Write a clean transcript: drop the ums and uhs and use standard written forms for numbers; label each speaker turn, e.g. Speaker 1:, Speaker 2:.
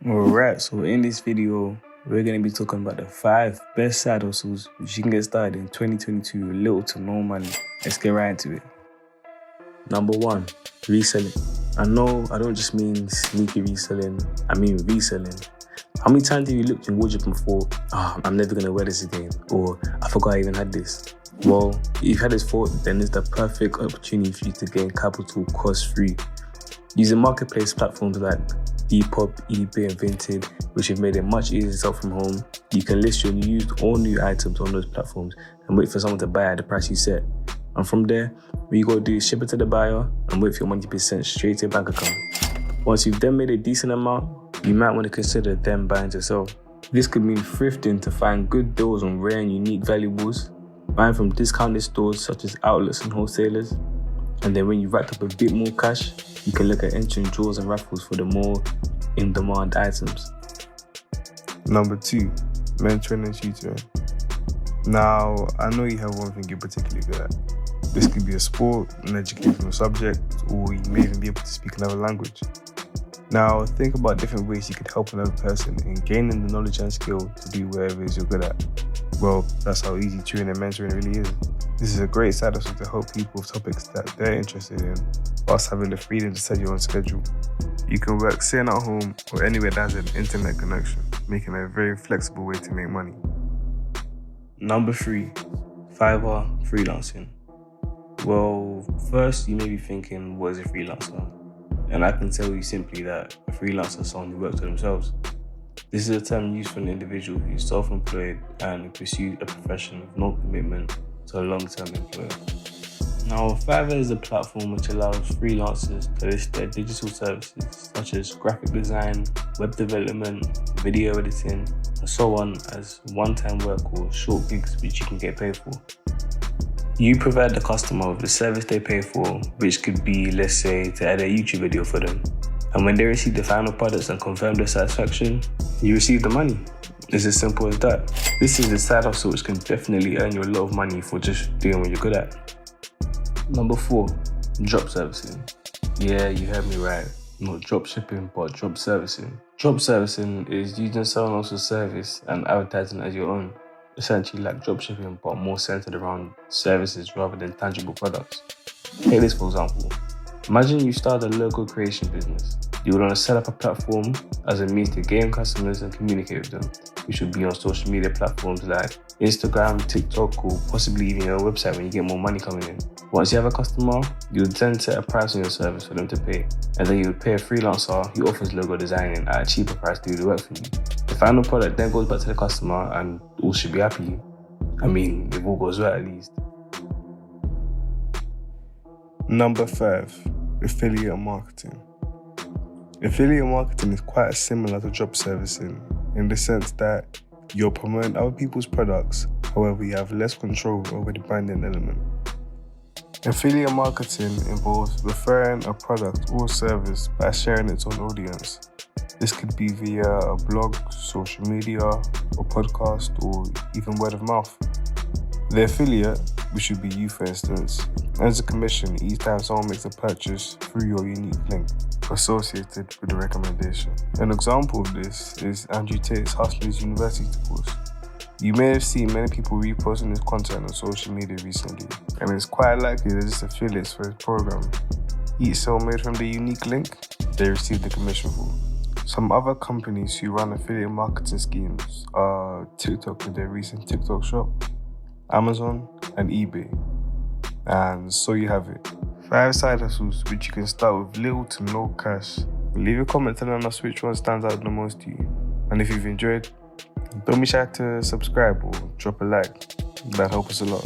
Speaker 1: Alright, so in this video, we're going to be talking about the 5 best side hustles which you can get started in 2022 with little to no money. Let's get right into it. Number 1, reselling. I know I don't just mean sneaky reselling, I mean reselling. How many times have you looked in your wardrobe and thought, I'm never going to wear this again, or I forgot I even had this? Well, if you've had this thought, then it's the perfect opportunity for you to gain capital cost-free. Using marketplace platforms like Depop, eBay, and Vinted, which have made it much easier to sell from home, you can list your used or new items on those platforms and wait for someone to buy at the price you set. And from there, what you gotta do is ship it to the buyer and wait for your money to be sent straight to your bank account. Once you've then made a decent amount, you might want to consider them buying to sell. This could mean thrifting to find good deals on rare and unique valuables, buying from discounted stores such as outlets and wholesalers, and then when you've racked up a bit more cash, you can look at entering draws and raffles for the more in-demand items.
Speaker 2: Number 2, mentoring and tutoring. Now, I know you have one thing you're particularly good at. This could be a sport, an educational subject, or you may even be able to speak another language. Now, think about different ways you could help another person in gaining the knowledge and skill to do whatever it is you're good at. Well, that's how easy tutoring and mentoring really is. This is a great side hustle to help people with topics that they're interested in, whilst having the freedom to set your own schedule. You can work sitting at home or anywhere that has an internet connection, making it a very flexible way to make money.
Speaker 1: Number 3, Fiverr Freelancing. Well, first you may be thinking, what is a freelancer? And I can tell you simply that a freelancer is someone who works for themselves. This is a term used for an individual who is self-employed and pursues a profession with no commitment to a long-term employer. Now, Fiverr is a platform which allows freelancers to list their digital services such as graphic design, web development, video editing, and so on as one-time work or short gigs which you can get paid for. You provide the customer with the service they pay for, which could be, let's say, to edit a YouTube video for them. And when they receive the final products and confirm their satisfaction, you receive the money. It's as simple as that. This is a side hustle which can definitely earn you a lot of money for just doing what you're good at. Number 4, drop servicing. Yeah, you heard me right. Not drop shipping, but drop servicing. Drop servicing is using someone else's service and advertising as your own. Essentially like drop shipping, but more centered around services rather than tangible products. Take this for example. Imagine you start a logo creation business. You would want to set up a platform as a means to gain customers and communicate with them, which would be on social media platforms like Instagram, TikTok, or possibly even your website when you get more money coming in. Once you have a customer, you would then set a price on your service for them to pay, and then you would pay a freelancer who offers logo designing at a cheaper price to do the work for you. The final product then goes back to the customer and all should be happy. I mean, if all goes well at least.
Speaker 2: Number 5, affiliate marketing. Affiliate marketing is quite similar to drop servicing in the sense that you're promoting other people's products, however you have less control over the branding element. Affiliate marketing involves referring a product or service by sharing it to an audience. This could be via a blog, social media, or podcast, or even word of mouth. The affiliate, which would be you for instance, earns a commission each time someone makes a purchase through your unique link associated with the recommendation. An example of this is Andrew Tate's Hustlers University course. You may have seen many people reposting this content on social media recently, and it's quite likely that this affiliates for his program. Each sale made from the unique link, they receive the commission for. Some other companies who run affiliate marketing schemes are TikTok with their recent TikTok shop, Amazon, and eBay. And so you have it. 5 side hustles which you can start with little to no cash. Leave a comment telling us which one stands out the most to you. And if you've enjoyed, don't be shy to subscribe or drop a like. That helps us a lot.